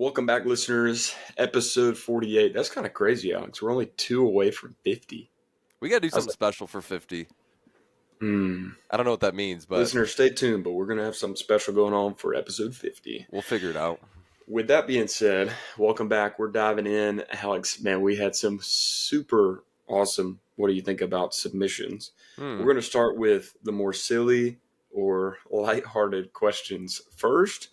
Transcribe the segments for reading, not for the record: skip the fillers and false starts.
Welcome back, listeners. Episode 48. That's kind of crazy, Alex. We're only 2 away from 50. We got to do How's something special for 50. Hmm. I don't know what that means, but Listeners, stay tuned, but we're going to have something special going on for episode 50. we'll figure it out. With that being said, welcome back. We're diving in. Alex, man, we had some super awesome, what do you think about submissions? We're going to start with the more silly or lighthearted questions first,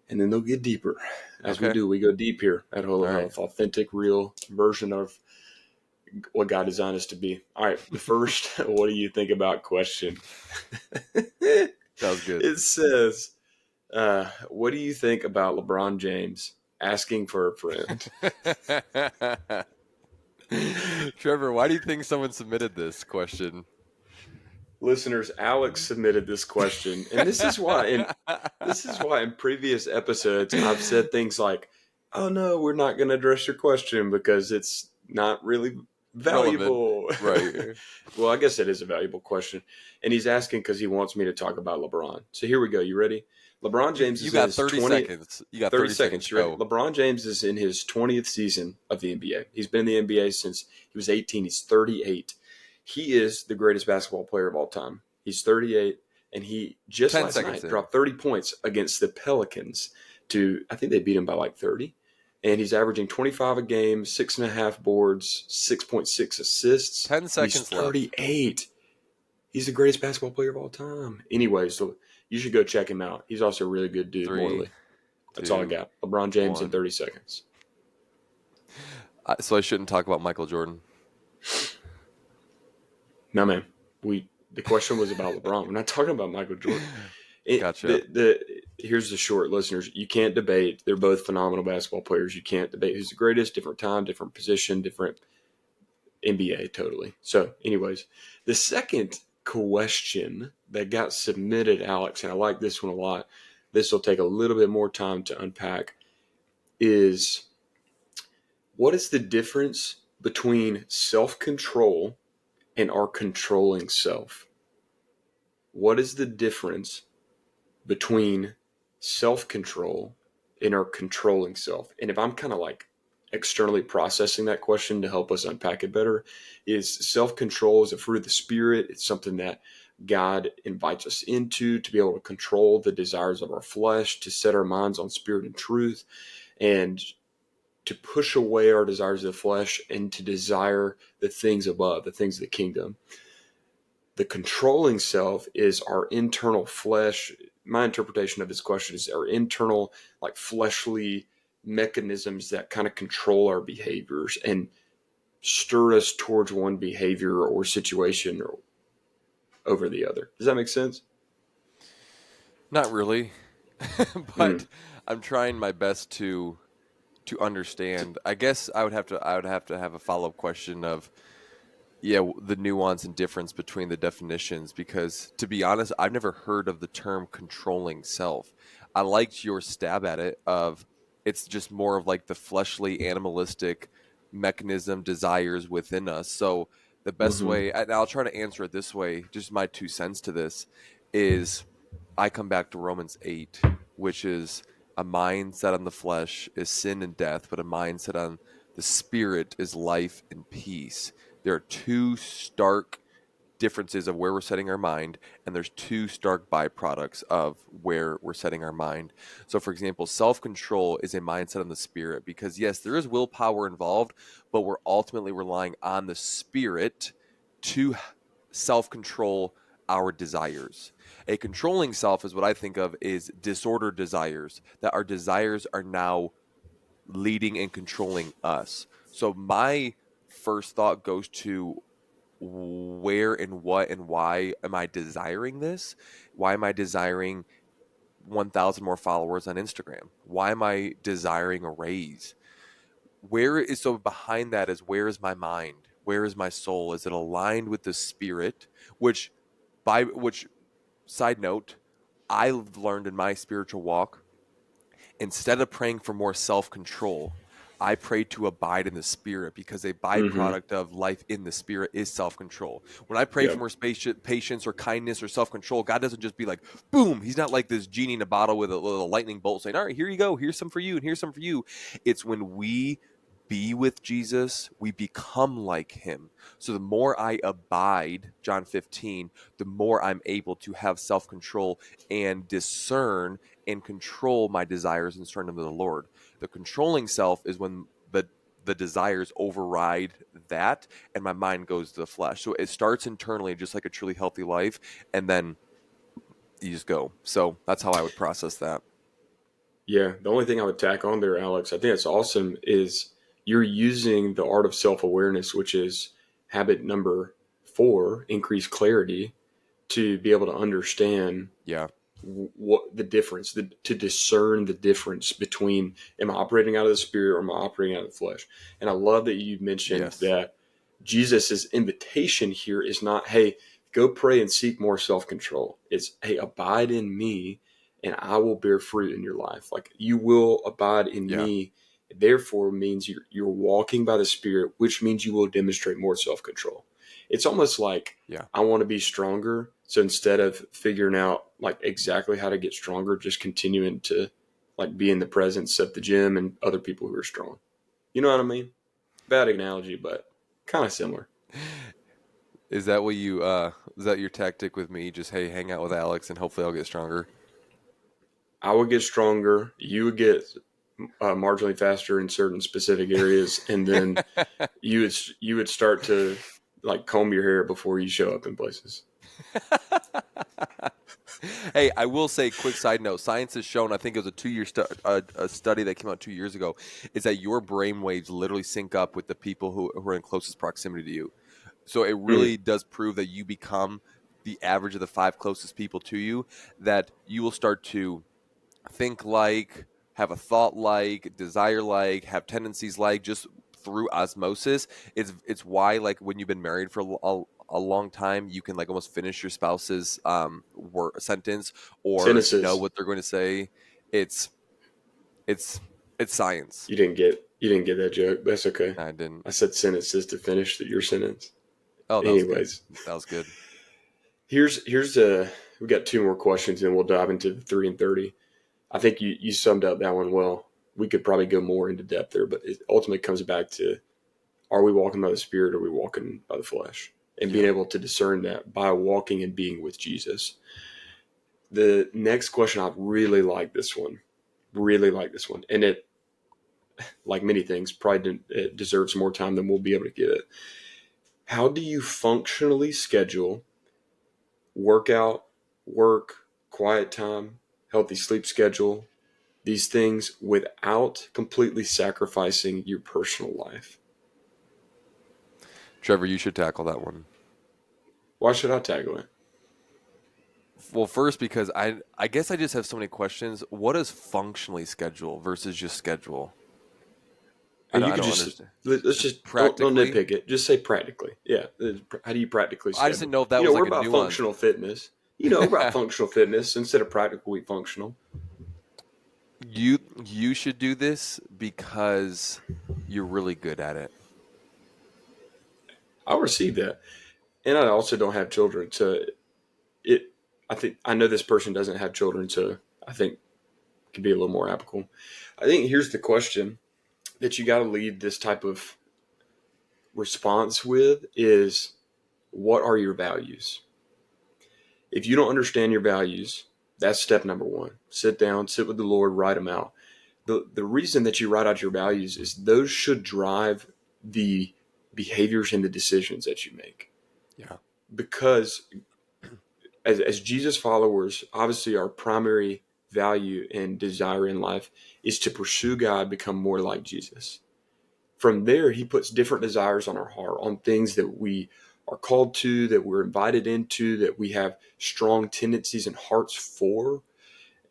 and then they'll get deeper. As we do, we go deep here at Holo Health. Authentic, real version of what God designed us to be. All right, the first, what do you think about question? That was good. It says, what do you think about LeBron James asking for a friend? Trevor, why do you think someone submitted this question? Listeners, Alex submitted this question, and this is why in previous episodes I've said things like, "Oh no, we're not going to address your question because it's not really valuable." Right. Well, I guess it is a valuable question, and he's asking because he wants me to talk about LeBron. So here we go. You ready? LeBron James is you got in his 30 seconds. You got 30 seconds. You ready? LeBron James is in his 20th season of the NBA. He's been in the NBA since he was 18. He's 38. He is the greatest basketball player of all time. He's 38, and he just last night dropped 30 points against the Pelicans. I think they beat him by like 30. And he's averaging 25 a game, 6.5 boards, 6.6 assists. 10 seconds He's 38. left. He's the greatest basketball player of all time. Anyways, so you should go check him out. He's also a really good dude, morally. That's all I got. LeBron James in 30 seconds. So I shouldn't talk about Michael Jordan. No, man. The question was about LeBron. We're not talking about Michael Jordan. Gotcha. Here's the short, listeners. You can't debate. They're both phenomenal basketball players. You can't debate who's the greatest. Different time, different position, different NBA, totally. So, anyways, the second question that got submitted, Alex, and I like this one a lot. This will take a little bit more time to unpack, is what is the difference between self-control and our controlling self? What is the difference between self-control and our controlling self? And if I'm kind of like externally processing that question to help us unpack it better, is self-control is a fruit of the Spirit. It's something that God invites us into to be able to control the desires of our flesh, to set our minds on spirit and truth, and to push away our desires of the flesh and to desire the things above, the things of the kingdom. The controlling self is our internal flesh. My interpretation of this question is our internal, like fleshly mechanisms that kind of control our behaviors and stir us towards one behavior or situation or over the other. Does that make sense? Not really, but I'm trying my best to understand. I guess I would have to have a follow-up question of the nuance and difference between the definitions, because to be honest, I've never heard of the term controlling self. I liked your stab at it of it's just more of like the fleshly animalistic mechanism desires within us. So the best way, and I'll try to answer it this way, just my 2 cents to this is I come back to Romans 8, which is a mind set on the flesh is sin and death, but a mind set on the spirit is life and peace. There are 2 stark differences of where we're setting our mind, and there's 2 stark byproducts of where we're setting our mind. So, for example, self-control is a mindset on the spirit because, yes, there is willpower involved, but we're ultimately relying on the spirit to self-control our desires. A controlling self is what I think of is disordered desires, that our desires are now leading and controlling us. So my first thought goes to where and what and why am I desiring this? Why am I desiring 1,000 more followers on Instagram? Why am I desiring a raise? So behind that is, where is my mind? Where is my soul? Is it aligned with the spirit? Which side note, I've learned in my spiritual walk, instead of praying for more self-control, I pray to abide in the Spirit, because a Mm-hmm. byproduct of life in the Spirit is self-control. When I pray for Yep. more patience or kindness or self-control, God doesn't just be like, boom, he's not like this genie in a bottle with a little lightning bolt saying, all right, here you go, here's some for you and here's some for you. It's when we be with Jesus, we become like him. So the more I abide, John 15, the more I'm able to have self-control and discern and control my desires and surrender to the Lord. The controlling self is when the desires override that and my mind goes to the flesh. So it starts internally, just like a truly healthy life, and then you just go. So that's how I would process that. Yeah. The only thing I would tack on there, Alex, I think that's awesome, is you're using the art of self awareness, which is habit number 4, increase clarity, to be able to understand Yeah. what the difference, to discern the difference between, am I operating out of the spirit or am I operating out of the flesh? And I love that you mentioned Yes. that Jesus's invitation here is not, hey, go pray and seek more self control. It's, hey, abide in me and I will bear fruit in your life. Like, you will abide in Yeah. me. Therefore means you're walking by the Spirit, which means you will demonstrate more self control. It's almost like, Yeah. I want to be stronger. So instead of figuring out like exactly how to get stronger, just continuing to like be in the presence of the gym and other people who are strong. You know what I mean? Bad analogy, but kind of similar. Is that what you is that your tactic with me? Just, hey, hang out with Alex and hopefully I'll get stronger. I would get stronger. You would get marginally faster in certain specific areas, and then you would start to like comb your hair before you show up in places. Hey, I will say, quick side note: science has shown, I think it was a 2 year a study that came out 2 years ago, is that your brain waves literally sync up with the people who are in closest proximity to you. So it Mm, really does prove that you become the average of the 5 closest people to you. That you will start to think like, have a thought like, desire like, have tendencies like, just through osmosis. It's why, like, when you've been married for a long time, you can like almost finish your spouse's sentence or know Genesis. what they're going to say. It's it's it's science. You didn't get that joke. That's okay. I didn't. I said sentences to finish your sentence. Oh, that was good. Anyways, That was good. here's we got 2 more questions and we'll dive into the 3 and 30. I think you summed up that one well. We could probably go more into depth there, but it ultimately comes back to, are we walking by the Spirit or are we walking by the flesh? And being Yeah. able to discern that by walking and being with Jesus. The next question, I really like this one. Really like this one. And it, like many things, probably it deserves more time than we'll be able to give it. How do you functionally schedule workout, work, quiet time, healthy sleep schedule, these things without completely sacrificing your personal life? Trevor, you should tackle that one. Why should I tackle it? Well, first, because I guess I just have so many questions. What is functionally schedule versus just schedule? You I could don't just, understand. let's Just just don't practically. nitpick it. Just say practically. Yeah. How do you practically I just didn't schedule? know if that was We're like a about nuance. functional fitness. We're about functional fitness instead of practically functional. You should do this because you're really good at it. I'll receive that. And I also don't have children, so it. I think I know this person doesn't have children, so I think it could be a little more applicable. I think here's the question that you got to lead this type of response with is, what are your values? If you don't understand your values, that's step number 1. Sit down, sit with the Lord, write them out. The reason that you write out your values is those should drive the behaviors and the decisions that you make. Yeah. Because as Jesus followers, obviously our primary value and desire in life is to pursue God, become more like Jesus. From there, he puts different desires on our heart, on things that we are called to, that we're invited into, that we have strong tendencies and hearts for.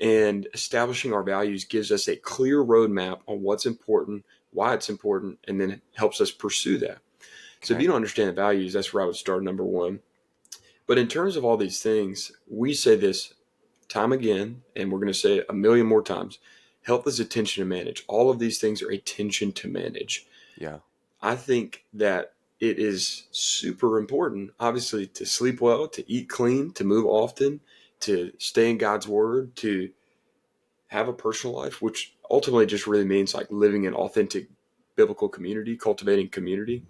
And establishing our values gives us a clear roadmap on what's important, why it's important, and then it helps us pursue that. So if Okay. you don't understand the values, that's where I would start, number 1. But in terms of all these things, we say this time again, and we're going to say it a million more times. Health is attention to manage. All of these things are attention to manage. Yeah. I think that it is super important, obviously, to sleep well, to eat clean, to move often, to stay in God's word, to have a personal life, which ultimately just really means like living in authentic biblical community, cultivating community.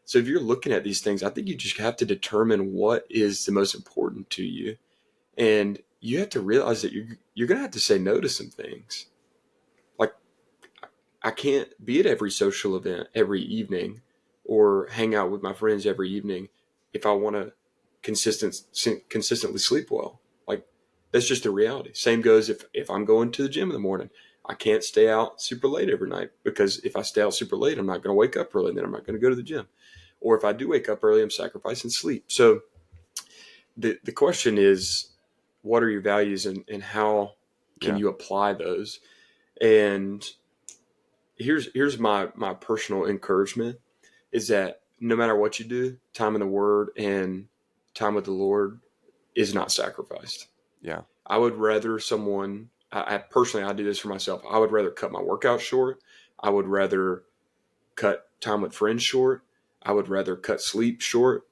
So if you're looking at these things, I think you just have to determine what is the most important to you. And you have to realize that you're going to have to say no to some things. Like, I can't be at every social event every evening or hang out with my friends every evening if I want to consistently sleep well. Like, that's just the reality. Same goes if I'm going to the gym in the morning. I can't stay out super late every night, because if I stay out super late, I'm not going to wake up early, and then I'm not going to go to the gym. Or if I do wake up early, I'm sacrificing sleep. So the question is, what are your values, and how can Yeah. you apply those? And here's my personal encouragement is that no matter what you do, time in the Word and time with the Lord is not sacrificed. Yeah. I would rather I personally, I do this for myself. I would rather cut my workout short. I would rather cut time with friends short. I would rather cut sleep short,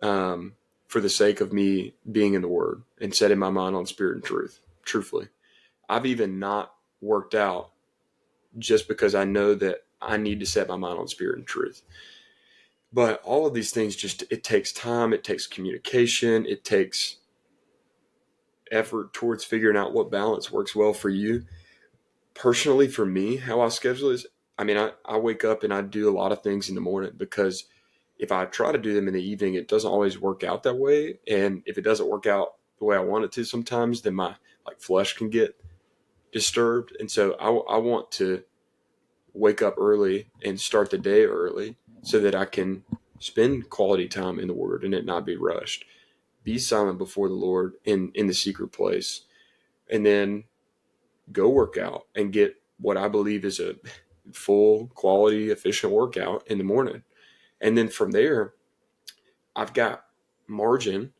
um, for the sake of me being in the Word and setting my mind on spirit and truth. Truthfully, I've even not worked out just because I know that I need to set my mind on spirit and truth. But all of these things, just, it takes time, it takes communication, it takes effort towards figuring out what balance works well for you. Personally, for me, how I schedule is, I mean, I wake up and I do a lot of things in the morning, because if I try to do them in the evening, it doesn't always work out that way. And if it doesn't work out the way I want it to sometimes, then my like flesh can get disturbed. And so I want to wake up early and start the day early so that I can spend quality time in the Word and it not be rushed. Be silent before the Lord in the secret place, and then go work out and get what I believe is a full, quality, efficient workout in the morning. And then from there, I've got margin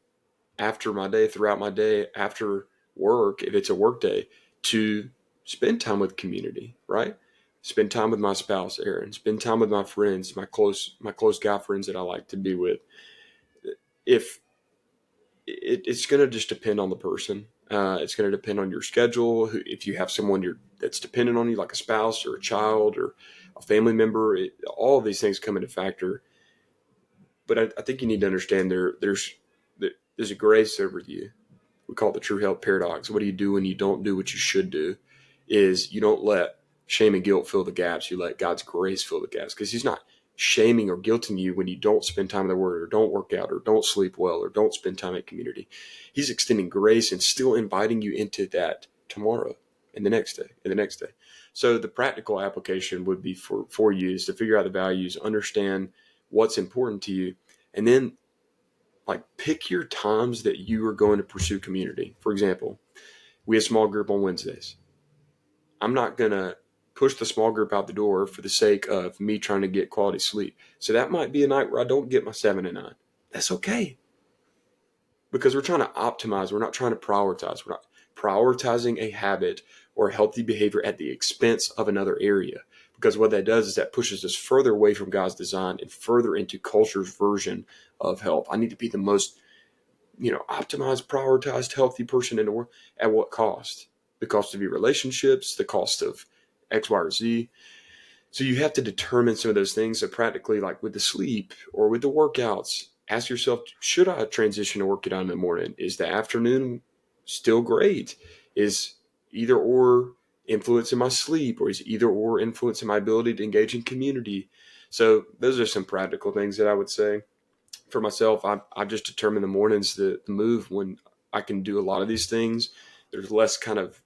after my day, throughout my day, after work, if it's a work day, to spend time with community, right? Spend time with my spouse, Erin. Spend time with my friends, my close guy friends that I like to be with. If it's going to just depend on the person. It's going to depend on your schedule. If you have someone that's dependent on you, like a spouse or a child or a family member, all of these things come into factor. But I think you need to understand there's a grace over you. We call it the true health paradox. What do you do when you don't do what you should do? Is you don't let shame and guilt fill the gaps. You let God's grace fill the gaps, because He's not shaming or guilting you when you don't spend time in the Word or don't work out or don't sleep well or don't spend time in community. He's extending grace and still inviting you into that tomorrow and the next day and the next day. So the practical application would be for you is to figure out the values, understand what's important to you, and then like pick your times that you are going to pursue community. For example, we have small group on Wednesdays. I'm not going to push the small group out the door for the sake of me trying to get quality sleep. So that might be a night where I don't get my 7 and 9. That's okay, because we're trying to optimize. We're not trying to prioritize. We're not prioritizing a habit or a healthy behavior at the expense of another area. Because what that does is that pushes us further away from God's design and further into culture's version of health. I need to be the most optimized, prioritized, healthy person in the world. At what cost? The cost of your relationships, the cost of X, Y, or Z. So you have to determine some of those things. So practically, like with the sleep or with the workouts, ask yourself, should I transition to work it out in the morning? Is the afternoon still great? Is either or influencing my sleep, or is either or influencing my ability to engage in community? So those are some practical things that I would say. For myself, I've just determined the mornings the move when I can do a lot of these things. There's less kind of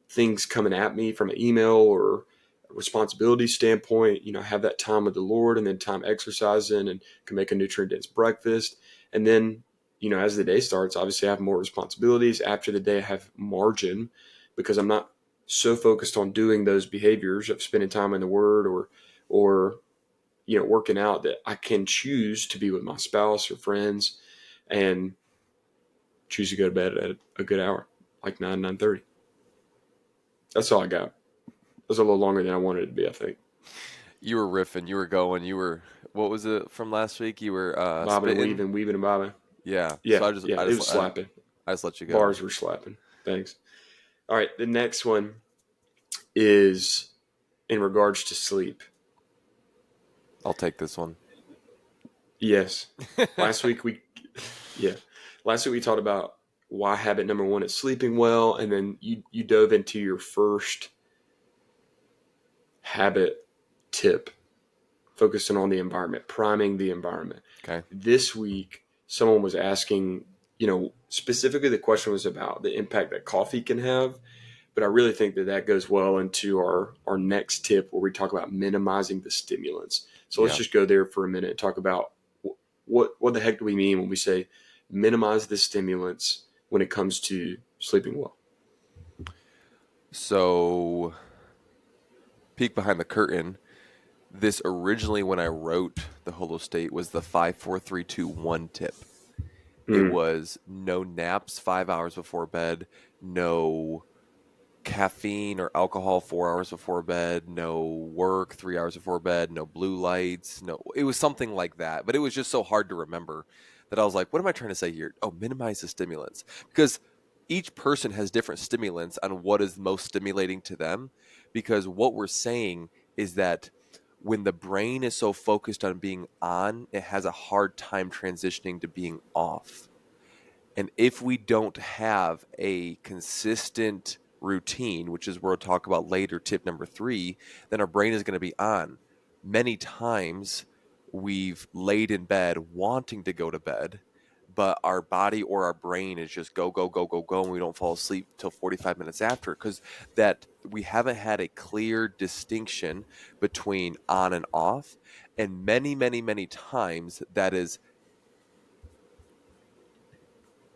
things coming at me from an email or a responsibility standpoint. I have that time with the Lord and then time exercising, and can make a nutrient dense breakfast. And then, as the day starts, obviously I have more responsibilities. After the day, I have margin, because I'm not so focused on doing those behaviors of spending time in the Word or working out, that I can choose to be with my spouse or friends and choose to go to bed at a good hour, like 9:30. That's all I got. was a little longer than I wanted it to be, I think. You were riffing, you were going, what was it from last week? You were Bobbing and spitting. weaving, weaving and bobbing. Yeah. So Yeah, yeah, it was slapping. I just let you go. Bars were slapping. Thanks. All right, the next one is in regards to sleep. I'll take this one. Yes. Last week we, yeah, last week we talked about why habit number one is sleeping well, and then you dove into your first habit tip, focusing on the environment, priming the environment. Okay. This week, someone was asking, specifically the question was about the impact that coffee can have. But I really think that goes well into our next tip where we talk about minimizing the stimulants. So let's Yeah. just go there for a minute and talk about what the heck do we mean when we say minimize the stimulants when it comes to sleeping well? So, peek behind the curtain. This originally, when I wrote the Holo State, was the 5 4 3 2 1 tip. It Mm, was no naps 5 hours before bed, no caffeine or alcohol 4 hours before bed, no work 3 hours before bed, no blue lights. No, it was something like that. But it was just so hard to remember that I was like, what am I trying to say here? Oh, minimize the stimulants. Because each person has different stimulants on what is most stimulating to them. Because what we're saying is that when the brain is so focused on being on, it has a hard time transitioning to being off. And if we don't have a consistent routine, which is where we'll talk about later, tip number 3, then our brain is going to be on. Many times we've laid in bed wanting to go to bed, but our body or our brain is just go, go, go, go, go, and we don't fall asleep till 45 minutes after because that we haven't had a clear distinction between on and off. And many, many, many times that is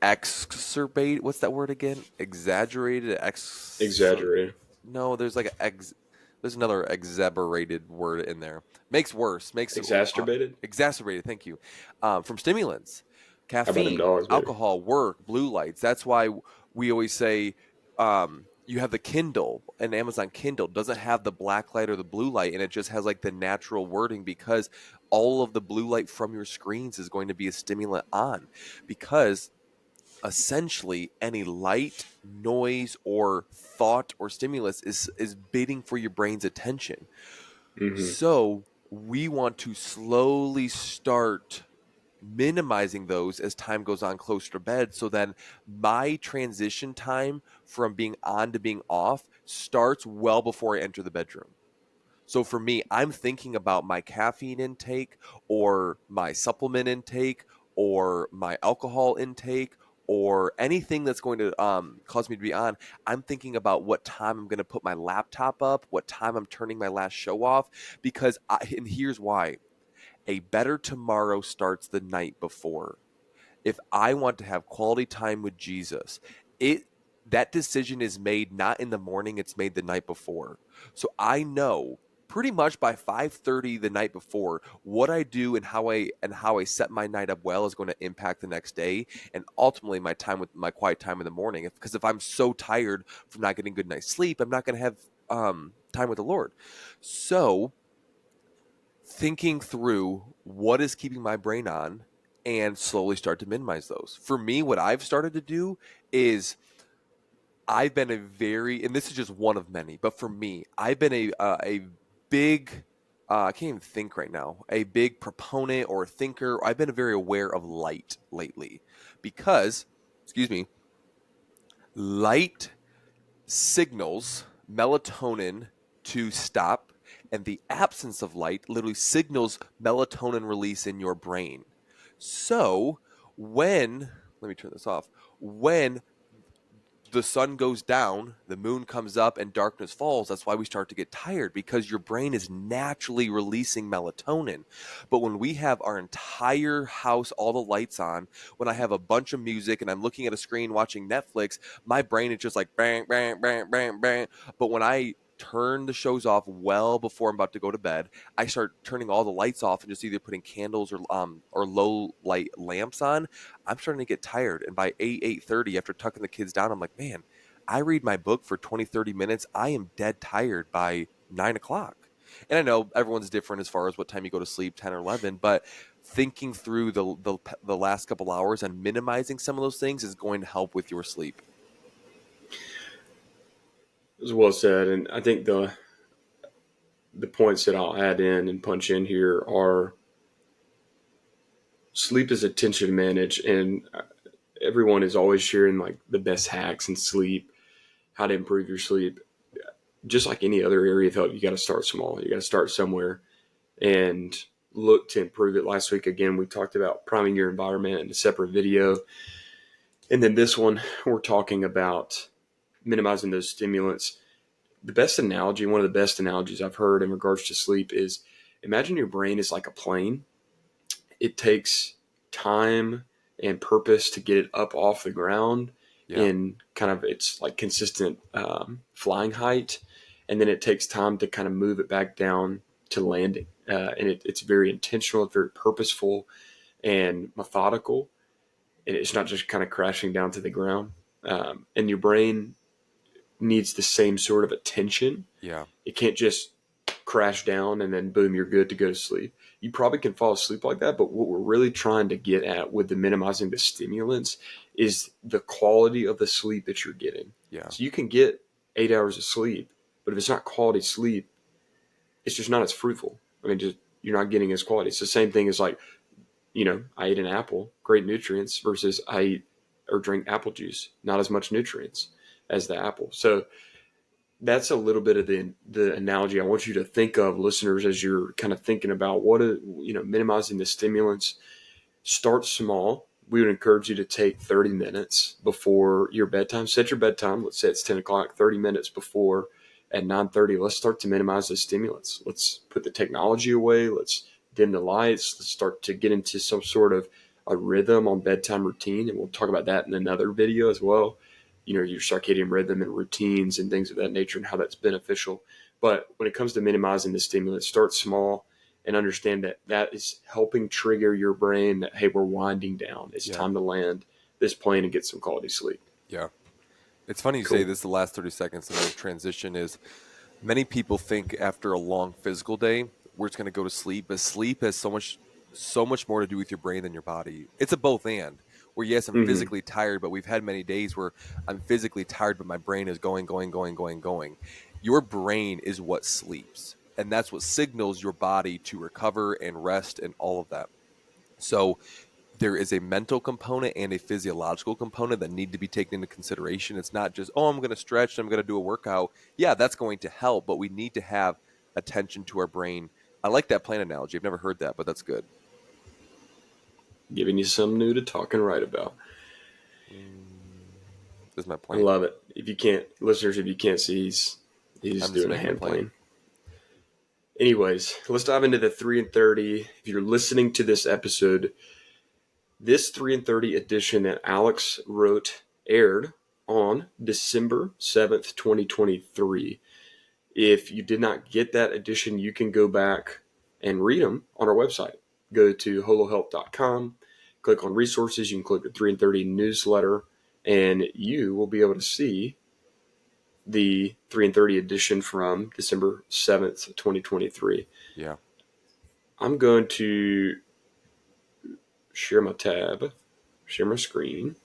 exacerbate. What's that word again? Exaggerated. exaggerated. No, there's like there's another exaggerated word in there. Makes worse. Makes Exacerbated? exacerbated. Thank you. From stimulants, How about them caffeine, dogs, baby? alcohol, work, blue lights. That's why we always say. You have the Kindle, and Amazon Kindle doesn't have the black light or the blue light, and it just has like the natural wording because all of the blue light from your screens is going to be a stimulant on because essentially any light, noise, or thought or stimulus is bidding for your brain's attention. Mm-hmm. So we want to slowly start minimizing those as time goes on closer to bed so then my transition time from being on to being off starts well before I enter the bedroom. So for me, I'm thinking about my caffeine intake or my supplement intake or my alcohol intake or anything that's going to cause me to be on. I'm thinking about what time I'm going to put my laptop up, what time I'm turning my last show off, because and here's why. A better tomorrow starts the night before. If I want to have quality time with Jesus, it that decision is made not in the morning, it's made the night before. So I know pretty much by 5:30 the night before what I do and how I set my night up well is going to impact the next day and ultimately my quiet time in the morning. Because if I'm so tired from not getting good night's sleep, I'm not going to have time with the Lord. So thinking through what is keeping my brain on and slowly start to minimize those. For me, what I've started to do is I've been a very, and this is just one of many, but for me, I've been a big, I can't even think right now, a big proponent or thinker. I've been very aware of light lately because, excuse me, light signals melatonin to stop, and the absence of light literally signals melatonin release in your brain. So, let me turn this off, when the sun goes down, the moon comes up, and darkness falls. That's why we start to get tired because your brain is naturally releasing melatonin. But when we have our entire house, all the lights on, when I have a bunch of music and I'm looking at a screen watching Netflix, my brain is just like bang, bang, bang, bang, bang. But when I turn the shows off well before I'm about to go to bed, I start turning all the lights off and just either putting candles or low light lamps on. I'm starting to get tired, and by 8:30, after tucking the kids down, I'm like, man, I read my book for 20, 30 minutes. I am dead tired by 9 o'clock. And I know everyone's different as far as what time you go to sleep, 10 or 11, but thinking through the last couple hours and minimizing some of those things is going to help with your sleep. It was well said, and I think the points that I'll add in and punch in here are sleep is attention to manage, and everyone is always sharing like the best hacks in sleep, how to improve your sleep. Just like any other area of health, you got to start small. You got to start somewhere and look to improve it. Last week, again, we talked about priming your environment in a separate video. And then this one, we're talking about minimizing those stimulants. The best analogy, one of the best analogies I've heard in regards to sleep is imagine your brain is like a plane. It takes time and purpose to get it up off the ground Yeah. in kind of its like consistent flying height. And then it takes time to kind of move it back down to landing. And it's very intentional, it's very purposeful and methodical. And it's not just kind of crashing down to the ground. And your brain needs the same sort of attention. Yeah. It can't just crash down and then boom, you're good to go to sleep. You probably can fall asleep like that, but what we're really trying to get at with the minimizing the stimulants is the quality of the sleep that you're getting. Yeah. So you can get 8 hours of sleep, but if it's not quality sleep, it's just not as fruitful. I mean, just you're not getting as quality. It's the same thing as like, I ate an apple, great nutrients, versus I eat or drink apple juice, not as much nutrients as the apple. So that's a little bit of the analogy I want you to think of, listeners, as you're kind of thinking about minimizing the stimulants. Start small. We would encourage you to take 30 minutes before your bedtime. Set your bedtime. Let's say it's 10 o'clock, 30 minutes before at 9:30. Let's start to minimize the stimulants. Let's put the technology away. Let's dim the lights. Let's start to get into some sort of a rhythm on bedtime routine. And we'll talk about that in another video as well. Your circadian rhythm and routines and things of that nature and how that's beneficial. But when it comes to minimizing the stimulants, start small and understand that that is helping trigger your brain that, hey, we're winding down. It's Yeah. time to land this plane and get some quality sleep. Yeah. It's funny you say Cool. this the last 30 seconds and the transition is many people think after a long physical day, we're just going to go to sleep, but sleep has so much more to do with your brain than your body. It's a both and where, yes, I'm Mm-hmm. physically tired, but we've had many days where I'm physically tired, but my brain is going, going, going, going, going. Your brain is what sleeps. And that's what signals your body to recover and rest and all of that. So there is a mental component and a physiological component that need to be taken into consideration. It's not just, oh, I'm going to stretch, I'm going to do a workout. Yeah, that's going to help, but we need to have attention to our brain. I like that plane analogy. I've never heard that, but that's good. Giving you something new to talk and write about. This is my I plane. love it. If you can't, listeners, if you can't see, he's I'm just doing a making a hand plane. plane. Anyways, let's dive into the 3 and 30. If you're listening to this episode, this 3 and 30 edition that Alex wrote aired on December 7th, 2023. If you did not get that edition, you can go back and read them on our website. Go to holohealth.com, click on resources. You can click the 3 and 30 newsletter, and you will be able to see the 3 and 30 edition from December 7th, 2023. Yeah. I'm going to share my tab, share my screen,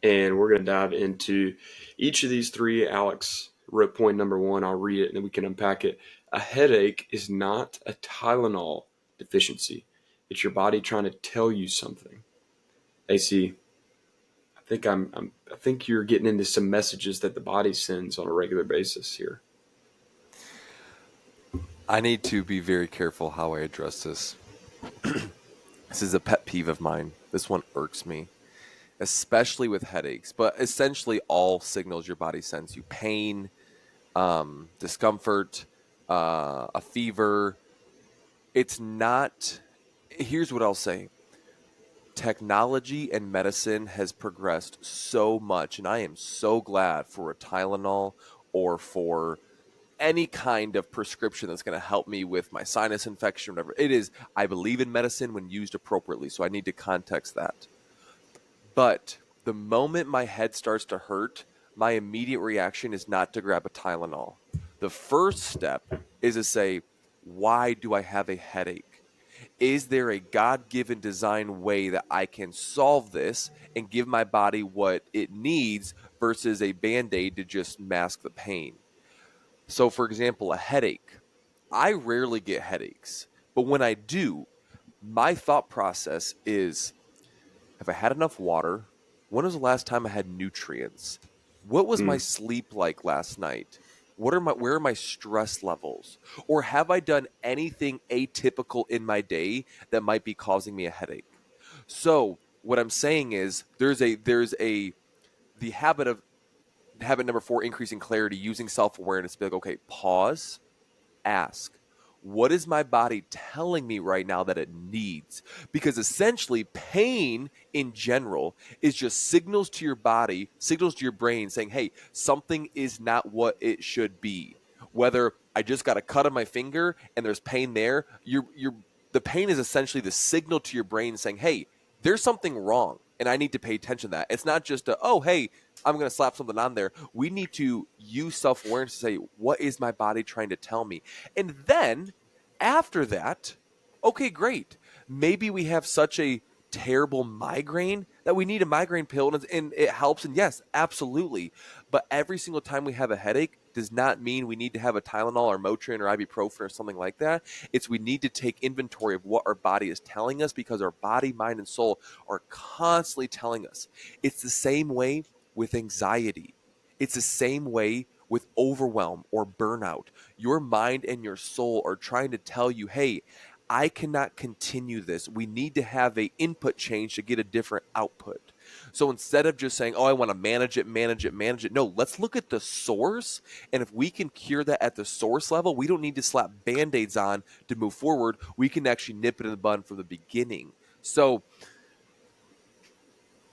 and we're going to dive into each of these three. Alex wrote point number 1. I'll read it and then we can unpack it. A headache is not a Tylenol deficiency. It's your body trying to tell you something. AC, I think you're getting into some messages that the body sends on a regular basis here. I need to be very careful how I address this. This is a pet peeve of mine. This one irks me, especially with headaches, but essentially all signals your body sends you: pain, discomfort, a fever. It's not. Here's what I'll say: technology and medicine has progressed so much, and I am so glad for a Tylenol or for any kind of prescription that's going to help me with my sinus infection, whatever it is. I believe in medicine when used appropriately, so I need to context that. But The moment my head starts to hurt, my immediate reaction is not to grab a Tylenol. The first step is to say, why do I have a headache? Is there a God given design way that I can solve this and give my body what it needs versus a band aid to just mask the pain? So, for example, a headache. I rarely get headaches, but when I do, my thought process is, have I had enough water? When was the last time I had nutrients? What was my Mm, sleep like last night? Where are my stress levels? Or have I done anything atypical in my day that might be causing me a headache? So, what I'm saying is there's a the habit number 4, increasing clarity, using self-awareness to be like, okay, pause, ask, what is my body telling me right now that it needs? Because essentially, pain in general is just signals to your body, signals to your brain saying, hey, something is not what it should be. Whether I just got a cut on my finger and there's pain there, the pain is essentially the signal to your brain saying, hey, there's something wrong and I need to pay attention to that. It's not just oh, hey, I'm going to slap something on there. We need to use self awareness to say, what is my body trying to tell me? And then after that, okay, great. Maybe we have such a terrible migraine that we need a migraine pill and it helps. And yes, absolutely. But every single time we have a headache does not mean we need to have a Tylenol or Motrin or ibuprofen or something like that. It's we need to take inventory of what our body is telling us because our body, mind, and soul are constantly telling us. It's the same way with anxiety. It's the same way with overwhelm or burnout. Your mind and your soul are trying to tell you, hey, I cannot continue this. We need to have a input change to get a different output. So instead of just saying, oh, I want to manage it, manage it, manage it, no, let's look at the source. And if we can cure that at the source level, we don't need to slap band-aids on to move forward. We can actually nip it in the bud from the beginning. So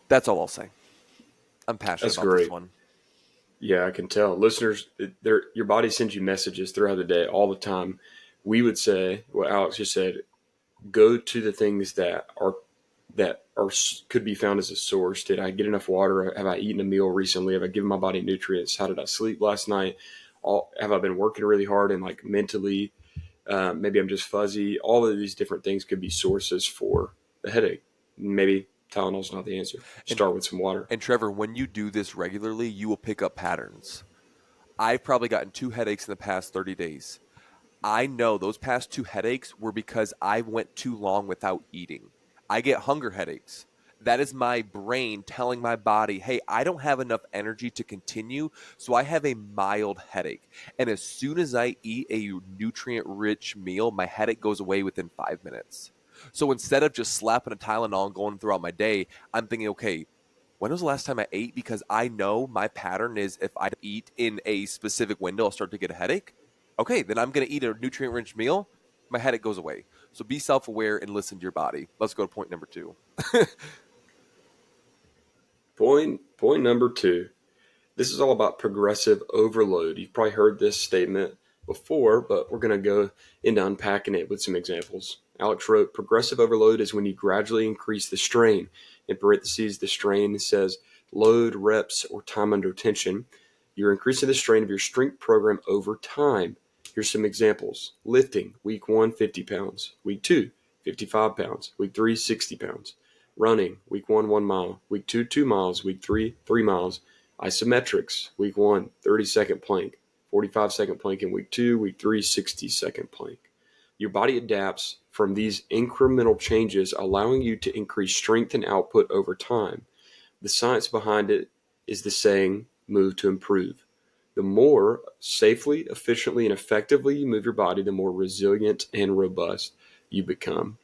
that's all I'll say. I'm passionate that's about this great. one. Yeah, I can tell. Listeners, your body sends you messages throughout the day all the time. We would say, what Alex just said, go to the things that are could be found as a source. Did I get enough water? Have I eaten a meal recently? Have I given my body nutrients? How did I sleep last night? Have I been working really hard and like mentally? Maybe I'm just fuzzy. All of these different things could be sources for the headache. Maybe Tylenol's not the answer. And Start with some water. And Trevor, when you do this regularly, you will pick up patterns. I've probably gotten 2 headaches in the past 30 days. I know those past 2 headaches were because I went too long without eating. I get hunger headaches. That is my brain telling my body, hey, I don't have enough energy to continue, so I have a mild headache. And as soon as I eat a nutrient rich meal, my headache goes away within 5 minutes. So instead of just slapping a Tylenol and going throughout my day, I'm thinking, okay, when was the last time I ate? Because I know my pattern is if I eat in a specific window, I'll start to get a headache. Okay, then I'm going to eat a nutrient rich meal. My headache goes away. So be self aware and listen to your body. Let's go to point number 2. Point number 2. This is all about progressive overload. You've probably heard this statement before, but we're going to go into unpacking it with some examples. Alex wrote, progressive overload is when you gradually increase the strain. In parentheses, the strain says load, reps, or time under tension. You're increasing the strain of your strength program over time. Here's some examples. Lifting, week 1, 50 pounds. Week 2, 55 pounds. Week 3, 60 pounds. Running, week 1, 1 mile. Week 2, 2 miles. Week 3, 3 miles. Isometrics, week 1, 30-second plank, 45-second plank in week 2, week 3, 60-second plank. Your body adapts from these incremental changes, allowing you to increase strength and output over time. The science behind it is the saying, move to improve. The more safely, efficiently, and effectively you move your body, the more resilient and robust you become.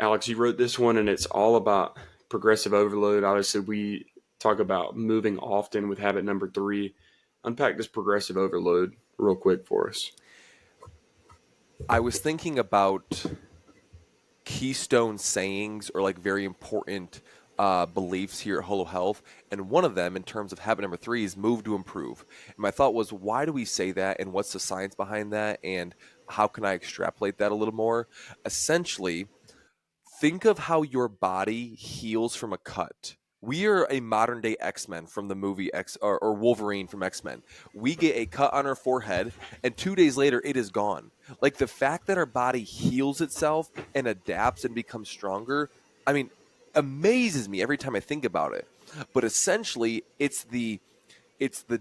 Alex, you wrote this one, and it's all about progressive overload. Obviously, we talk about moving often with habit number 3. Unpack this progressive overload real quick for us. I was thinking about keystone sayings or like very important beliefs here at Holo Health. And one of them, in terms of habit number 3, is move to improve. And my thought was, why do we say that? And what's the science behind that? And how can I extrapolate that a little more? Essentially, think of how your body heals from a cut. We are a modern day X-Men from the movie X or Wolverine from X-Men. We get a cut on our forehead and 2 days later it is gone. Like the fact that our body heals itself and adapts and becomes stronger, I mean, amazes me every time I think about it. But essentially, it's the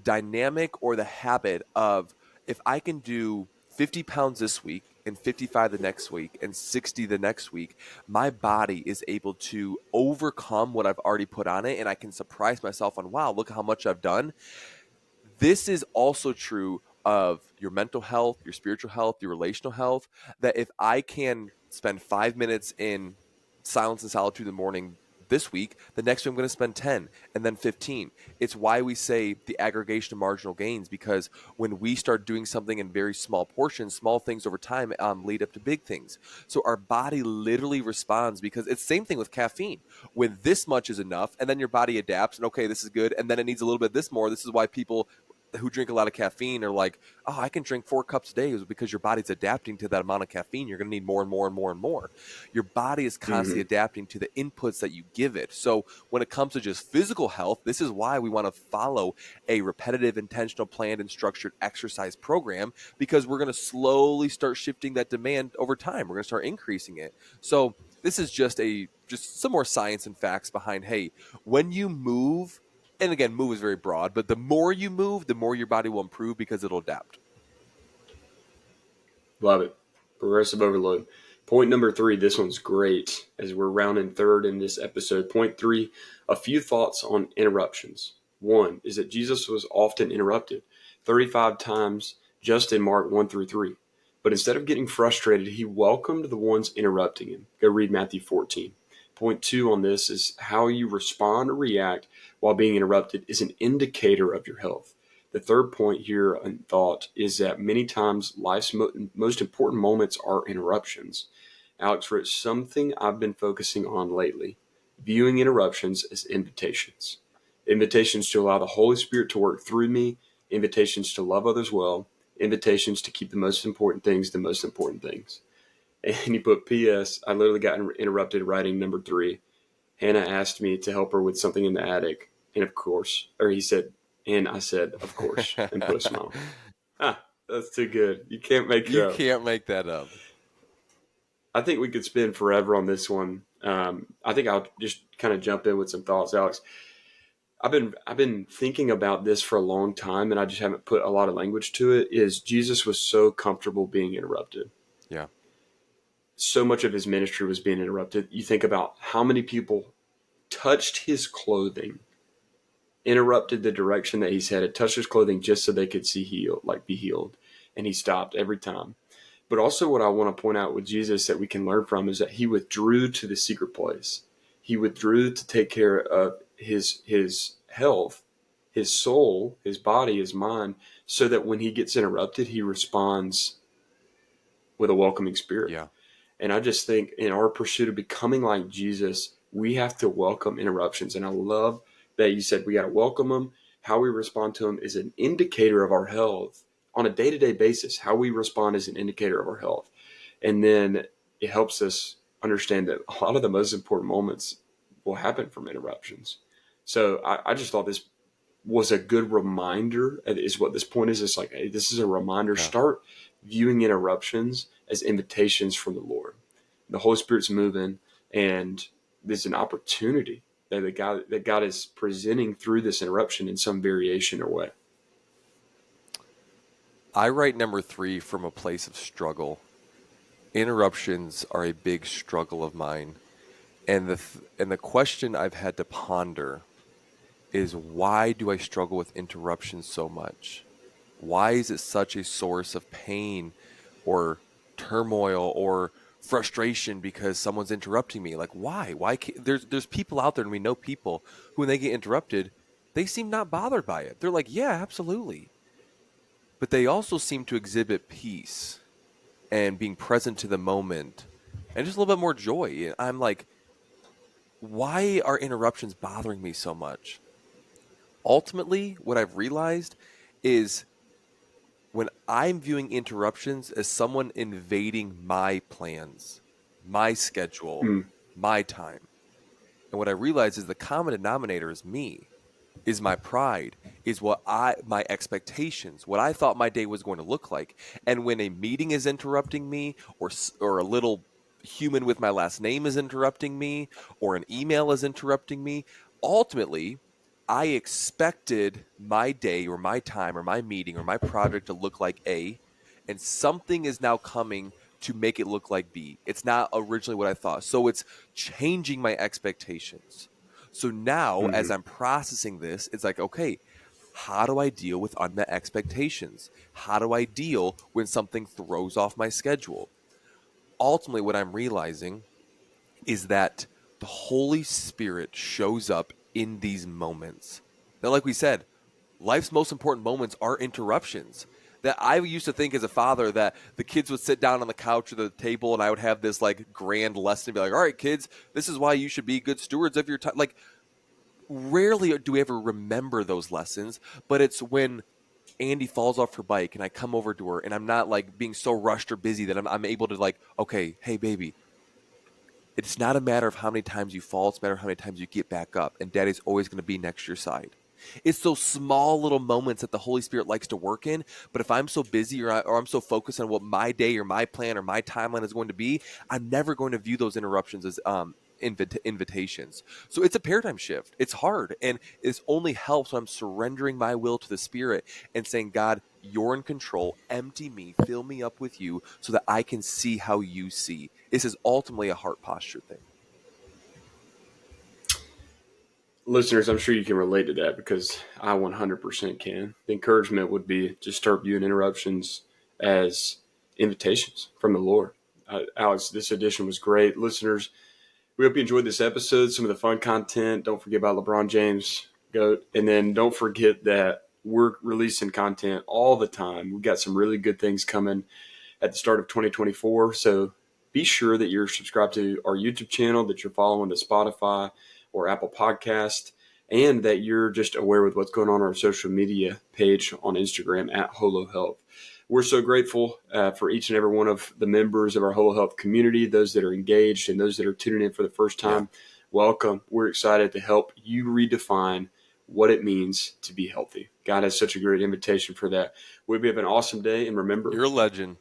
dynamic or the habit of if I can do 50 pounds this week and 55 the next week and 60 the next week, my body is able to overcome what I've already put on it and I can surprise myself on, wow, look how much I've done. This is also true of your mental health, your spiritual health, your relational health. That if I can spend 5 minutes in silence and solitude in the morning this week, the next week I'm going to spend 10 and then 15. It's why we say the aggregation of marginal gains, because when we start doing something in very small portions, small things over time lead up to big things. So our body literally responds, because it's the same thing with caffeine. When this much is enough, and then your body adapts, and okay, this is good, and then it needs a little bit of this more. This is why people who drink a lot of caffeine are like, oh, I can drink 4 cups a day, is because your body's adapting to that amount of caffeine. You're going to need more and more and more and more. Your body is constantly adapting to the inputs that you give it. So when it comes to just physical health, this is why we want to follow a repetitive, intentional, planned, and structured exercise program, because we're going to slowly start shifting that demand over time. We're going to start increasing it. So this is just some more science and facts behind, hey, when you move, and again, move is very broad, but the more you move, the more your body will improve because it'll adapt. Love it. Progressive overload. Point number 3, this one's great as we're rounding third in this episode. Point 3, a few thoughts on interruptions. 1 is that Jesus was often interrupted, 35 times just in Mark 1 through 3. But instead of getting frustrated, he welcomed the ones interrupting him. Go read Matthew 14. Point 2 on this is how you respond or react while being interrupted is an indicator of your health. The third point here in thought is that many times life's most important moments are interruptions. Alex wrote something I've been focusing on lately, viewing interruptions as invitations. Invitations to allow the Holy Spirit to work through me, invitations to love others well, invitations to keep the most important things the most important things. And he put P.S. I literally got interrupted writing number 3. Hannah asked me to help her with something in the attic. And of course, or he said, and I said, of course, and put a smile. Ah, that's too good. You can't make it You up. can't make that up. I think we could spend forever on this one. I think I'll just kind of jump in with some thoughts, Alex. I've been thinking about this for a long time, and I just haven't put a lot of language to it. Is Jesus was so comfortable being interrupted. Yeah. So much of his ministry was being interrupted. You think about how many people touched his clothing, interrupted the direction that he's headed, touched his clothing just so they could be healed. And he stopped every time. But also what I want to point out with Jesus that we can learn from is that he withdrew to the secret place. He withdrew to take care of his health, his soul, his body, his mind, so that when he gets interrupted, he responds with a welcoming spirit. Yeah. And I just think in our pursuit of becoming like Jesus, we have to welcome interruptions. And I love that you said we got to welcome them. How we respond to them is an indicator of our health on a day-to-day basis. How we respond is an indicator of our health. And then it helps us understand that a lot of the most important moments will happen from interruptions. So I just thought this was a good reminder, is what this point is. It's like, hey, this is a reminder. Yeah. Start viewing interruptions as invitations from the Lord. The Holy Spirit's moving, and there's an opportunity that God is presenting through this interruption in some variation or way. I write number 3 from a place of struggle. Interruptions are a big struggle of mine. And the question I've had to ponder is, why do I struggle with interruptions so much? Why is it such a source of pain or turmoil or frustration because someone's interrupting me? Like, why? Why can't, there's people out there, and we know people who, when they get interrupted, they seem not bothered by it. They're like, yeah, absolutely. But they also seem to exhibit peace and being present to the moment and just a little bit more joy. I'm like, why are interruptions bothering me so much? Ultimately, what I've realized is when I'm viewing interruptions as someone invading my plans, my schedule, Mm, my time. And what I realized is the common denominator is me, is my pride, is my expectations, what I thought my day was going to look like. And when a meeting is interrupting me, or a little human with my last name is interrupting me, or an email is interrupting me, ultimately I expected my day or my time or my meeting or my project to look like A, and something is now coming to make it look like B. It's not originally what I thought. So it's changing my expectations. So now, as Mm-hmm. I'm processing this, it's like, okay, how do I deal with unmet expectations? How do I deal when something throws off my schedule? Ultimately, what I'm realizing is that the Holy Spirit shows up in these moments. Now, like we said, life's most important moments are interruptions. That I used to think as a father that the kids would sit down on the couch or the table and I would have this like grand lesson and be like, all right, kids, this is why you should be good stewards of your time. Like, rarely do we ever remember those lessons, but it's when Andy falls off her bike and I come over to her and I'm not like being so rushed or busy that I'm able to like, okay, hey, baby, it's not a matter of how many times you fall. It's a matter of how many times you get back up. And daddy's always going to be next to your side. It's those small little moments that the Holy Spirit likes to work in. But if I'm so busy or I'm so focused on what my day or my plan or my timeline is going to be, I'm never going to view those interruptions as invitations. So it's a paradigm shift. It's hard. And it only helps when I'm surrendering my will to the Spirit and saying, God, you're in control. Empty me, fill me up with you so that I can see how you see. This is ultimately a heart posture thing. Listeners, I'm sure you can relate to that because I 100% can. The encouragement would be to start viewing interruptions as invitations from the Lord. Alex, this edition was great. Listeners, we hope you enjoyed this episode, some of the fun content. Don't forget about LeBron James, GOAT. And then don't forget that we're releasing content all the time. We've got some really good things coming at the start of 2024. So be sure that you're subscribed to our YouTube channel, that you're following the Spotify or Apple Podcast, and that you're just aware with what's going on our social media page on Instagram at Holo Health. We're so grateful for each and every one of the members of our Holo Health community, those that are engaged and those that are tuning in for the first time. Yeah. Welcome. We're excited to help you redefine what it means to be healthy. God has such a great invitation for that. We hope you have an awesome day, and remember, You're a legend.